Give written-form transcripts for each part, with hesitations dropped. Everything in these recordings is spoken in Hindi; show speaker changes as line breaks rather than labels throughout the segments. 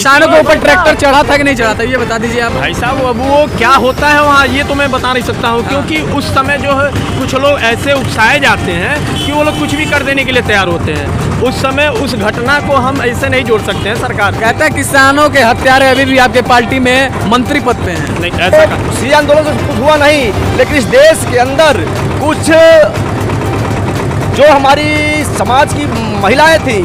किसानों के ऊपर ट्रैक्टर चढ़ा था कि नहीं चढ़ा था, ये बता दीजिए आप।
भाई साहब अब वो क्या होता है वहाँ, ये तो मैं बता नहीं सकता हूँ, क्योंकि उस समय जो है कुछ लोग ऐसे उकसाए जाते हैं कि वो लोग कुछ भी कर देने के लिए तैयार होते हैं। उस समय उस घटना को हम ऐसे नहीं जोड़ सकते हैं। सरकार
कहता है किसानों के हत्यारे अभी भी आपके पार्टी में मंत्री पद पे हैं।
नहीं, ऐसा
सी आंदोलन से कुछ हुआ नहीं, लेकिन इस देश के अंदर कुछ जो हमारी समाज की महिलाएं थी,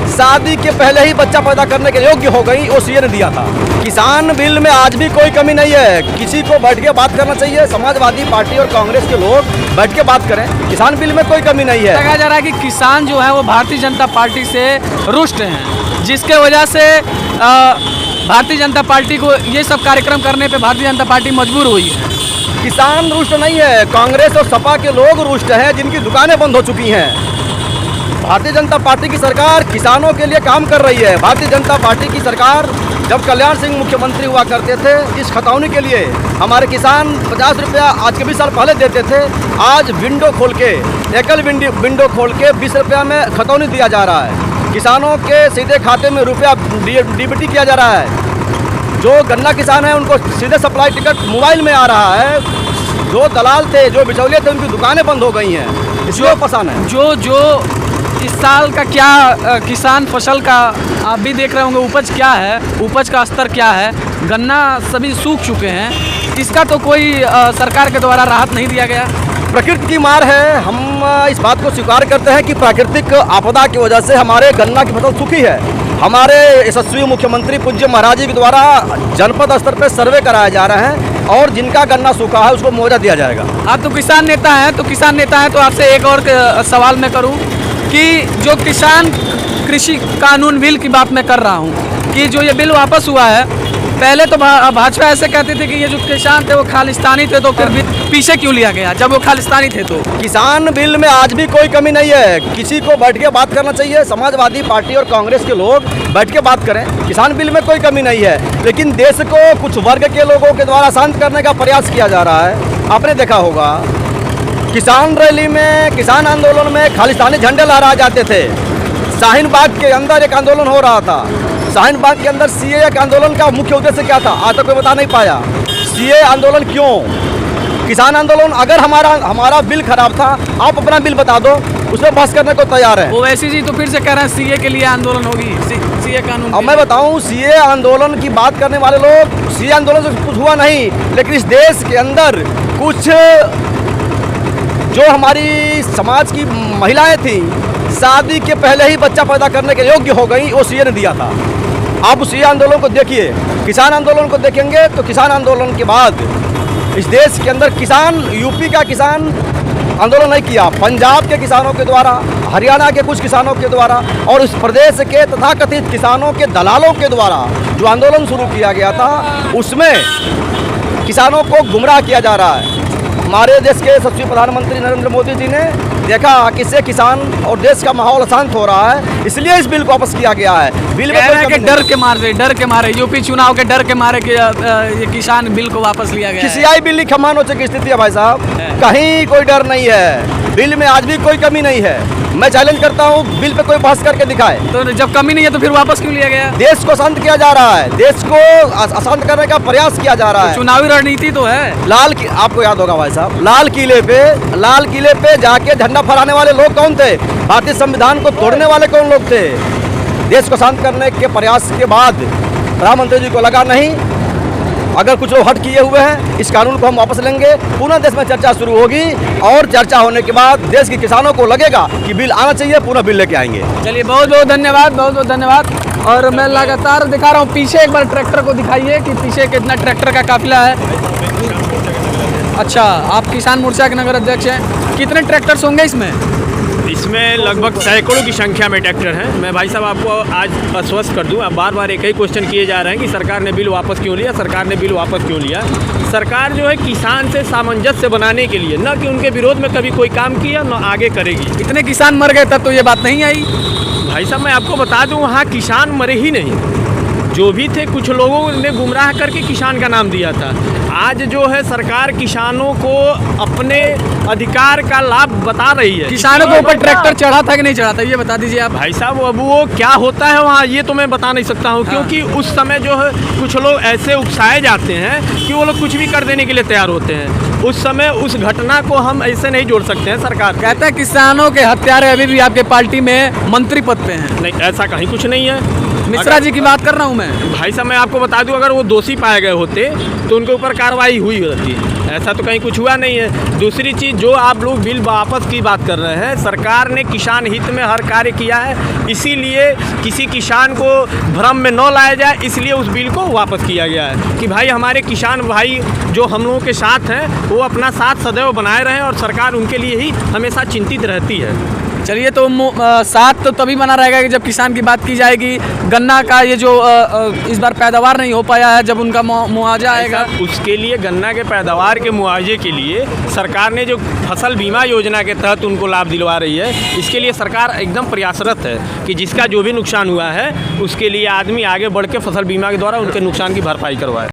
शादी के पहले ही बच्चा पैदा करने के योग्य हो गई, वो सीए ने दिया था। किसान बिल में आज भी कोई कमी नहीं है, किसी को बैठ के बात करना चाहिए। समाजवादी पार्टी और कांग्रेस के लोग बैठ के बात करें, किसान बिल में कोई कमी नहीं है।
कहा जा रहा है कि किसान जो है वो भारतीय जनता पार्टी से रुष्ट हैं, जिसके वजह से भारतीय जनता पार्टी को ये सब कार्यक्रम करने पे भारतीय जनता पार्टी मजबूर हुई है।
किसान रुष्ट नहीं है, कांग्रेस और सपा के लोग रुष्ट हैं, जिनकी दुकानें बंद हो चुकी हैं। भारतीय जनता पार्टी की सरकार किसानों के लिए काम कर रही है। भारतीय जनता पार्टी की सरकार जब कल्याण सिंह मुख्यमंत्री हुआ करते थे, इस खतौनी के लिए हमारे किसान 50 रुपया आज के 20 साल पहले देते थे। आज विंडो खोल के, एकल विंडो खोल के 20 रुपया में खतौनी दिया जा रहा है। किसानों के सीधे खाते में रुपया डीबीटी किया जा रहा है। जो गन्ना किसान हैं उनको सीधे सप्लाई टिकट मोबाइल में आ रहा है। जो दलाल थे, जो बिचौलिए थे, उनकी दुकानें बंद हो गई हैं। इसलिए परेशान है।
जो इस साल का क्या किसान फसल का आप भी देख रहे होंगे, उपज क्या है, उपज का स्तर क्या है, गन्ना सभी सूख चुके हैं। इसका तो कोई सरकार के द्वारा राहत नहीं दिया गया।
प्रकृति की मार है, हम इस बात को स्वीकार करते हैं कि प्राकृतिक आपदा की वजह से हमारे गन्ना की फसल सूखी है। हमारे यशस्वी मुख्यमंत्री पूज्य महाराज जी के द्वारा जनपद स्तर पर सर्वे कराए जा रहे हैं और जिनका गन्ना सूखा है उसको मुआवजा दिया जाएगा।
आप तो किसान नेता हैं, तो आपसे एक और सवाल मैं करूं कि जो किसान कृषि कानून बिल की बात मैं कर रहा हूं कि जो ये बिल वापस हुआ है, पहले तो भाजपा ऐसे कहते थे कि ये जो किसान थे वो खालिस्तानी थे, तो फिर भी पीछे क्यों लिया गया जब वो खालिस्तानी थे? तो
किसान बिल में आज भी कोई कमी नहीं है, किसी को बैठ के बात करना चाहिए। समाजवादी पार्टी और कांग्रेस के लोग बैठ के बात करें, किसान बिल में कोई कमी नहीं है। लेकिन देश को कुछ वर्ग के लोगों के द्वारा शांत करने का प्रयास किया जा रहा है। आपने देखा होगा किसान रैली में, किसान आंदोलन में खालिस्तानी झंडे लहराए जाते थे। शाहीन बाग के अंदर एक आंदोलन हो रहा था। शाहीन बाग के अंदर सीए के आंदोलन का मुख्य उद्देश्य क्या था, आज तक कोई बता नहीं पाया। सीए आंदोलन क्यों? किसान आंदोलन, अगर हमारा बिल खराब था, आप अपना बिल बता दो, उसमें बहस करने को तैयार है।
ओवैसी जी तो फिर से कह रहे हैं सीए के लिए आंदोलन होगी, सीए कानून।
अब मैं बताऊं, सीए आंदोलन की बात करने वाले लोग, सीए आंदोलन से कुछ हुआ नहीं, लेकिन इस देश के अंदर कुछ जो हमारी समाज की महिलाएं थी, शादी के पहले ही बच्चा पैदा करने के योग्य हो गई, वो सीए ने दिया था। आप उस सीए आंदोलन को देखिए, किसान आंदोलन को देखेंगे तो किसान आंदोलन के बाद इस देश के अंदर किसान, यूपी का किसान आंदोलन नहीं किया, पंजाब के किसानों के द्वारा, हरियाणा के कुछ किसानों के द्वारा और इस प्रदेश के तथाकथित किसानों के दलालों के द्वारा जो आंदोलन शुरू किया गया था, उसमें किसानों को गुमराह किया जा रहा है। हमारे देश के यशस्वी प्रधानमंत्री नरेंद्र मोदी जी ने देखा कि इससे किसान और देश का माहौल अशांत हो रहा है, इसलिए इस बिल को वापस किया गया है। बिल में
के डर के मारे यूपी चुनाव के डर के मारे कि ये किसान बिल को वापस लिया गया।
किसी बिल खमान हो की स्थिति है भाई साहब, कहीं कोई डर नहीं है। बिल में आज भी कोई कमी नहीं है। मैं चैलेंज करता हूँ, बिल पे कोई बहस करके दिखाए।
तो जब कमी नहीं है तो फिर वापस क्यों लिया गया?
देश को शांत किया जा रहा है, देश को अशांत करने का प्रयास किया जा रहा है।
चुनावी रणनीति तो है।
आपको याद होगा भाई साहब, लाल किले पे जाके झंडा फहराने वाले लोग कौन थे? भारतीय संविधान को तोड़ने वाले कौन लोग थे? देश को शांत करने के प्रयास के बाद प्रधानमंत्री जी को लगा नहीं, अगर कुछ लोग हट किए हुए हैं, इस कानून को हम वापस लेंगे। पुनः देश में चर्चा शुरू होगी और चर्चा होने के बाद देश के किसानों को लगेगा कि बिल आना चाहिए, पुनः बिल लेके आएंगे।
चलिए, बहुत बहुत धन्यवाद। और मैं लगातार दिखा रहा हूँ, पीछे एक बार ट्रैक्टर को दिखाइए कि पीछे कितना ट्रैक्टर का काफिला है। अच्छा, आप किसान मोर्चा के नगर अध्यक्ष हैं, कितने ट्रैक्टर्स होंगे इसमें?
इसमें लगभग सैकड़ों की संख्या में ट्रैक्टर हैं। मैं भाई साहब आपको आज आश्वस्त कर दूं, अब बार एक ही क्वेश्चन किए जा रहे हैं कि सरकार ने बिल वापस क्यों लिया, सरकार ने बिल वापस क्यों लिया। सरकार जो है किसान से सामंजस्य बनाने के लिए, न कि उनके विरोध में कभी कोई काम किया, न आगे करेगी।
इतने किसान मर गए तब तो ये बात नहीं आई।
भाई साहब मैं आपको बता दूं, वहाँ किसान मरे ही नहीं, जो भी थे कुछ लोगों ने गुमराह करके किसान का नाम दिया था। आज जो है सरकार किसानों को अपने अधिकार का लाभ बता रही है।
किसानों के ऊपर ट्रैक्टर चढ़ा था कि नहीं चढ़ा था, ये बता दीजिए आप।
भाई साहब अब वो क्या होता है वहाँ ये तो मैं बता नहीं सकता हूँ, क्योंकि उस समय जो है कुछ लोग ऐसे उकसाए जाते हैं कि वो लोग कुछ भी कर देने के लिए तैयार होते हैं। उस समय उस घटना को हम ऐसे नहीं जोड़ सकते हैं सरकार।
कहता है किसानों के हत्यारे अभी भी आपके पार्टी में मंत्री पद पे हैं।
नहीं, ऐसा कहीं कुछ नहीं है।
मिश्रा जी की बात कर रहा हूँ मैं।
भाई साहब मैं आपको बता दूं, अगर वो दोषी पाए गए होते तो उनके ऊपर कार्रवाई हुई होती। ऐसा तो कहीं कुछ हुआ नहीं है। दूसरी चीज़, जो आप लोग बिल वापस की बात कर रहे हैं, सरकार ने किसान हित में हर कार्य किया है, इसीलिए किसी किसान को भ्रम में न लाया जाए, इसलिए उस बिल को वापस किया गया है कि भाई हमारे किसान भाई जो हम लोगों के साथ हैं वो अपना साथ सदैव बनाए रहें और सरकार उनके लिए ही हमेशा चिंतित रहती है।
चलिए, तो साथ तो तभी बना रहेगा कि जब किसान की बात की जाएगी। गन्ना का ये जो इस बार पैदावार नहीं हो पाया है, जब उनका मुआवजा आएगा,
उसके लिए गन्ना के पैदावार के मुआवजे के लिए सरकार ने जो फसल बीमा योजना के तहत उनको लाभ दिलवा रही है, इसके लिए सरकार एकदम प्रयासरत है कि जिसका जो भी नुकसान हुआ है उसके लिए आदमी आगे बढ़ के फसल बीमा के द्वारा उनके नुकसान की भरपाई करवाए।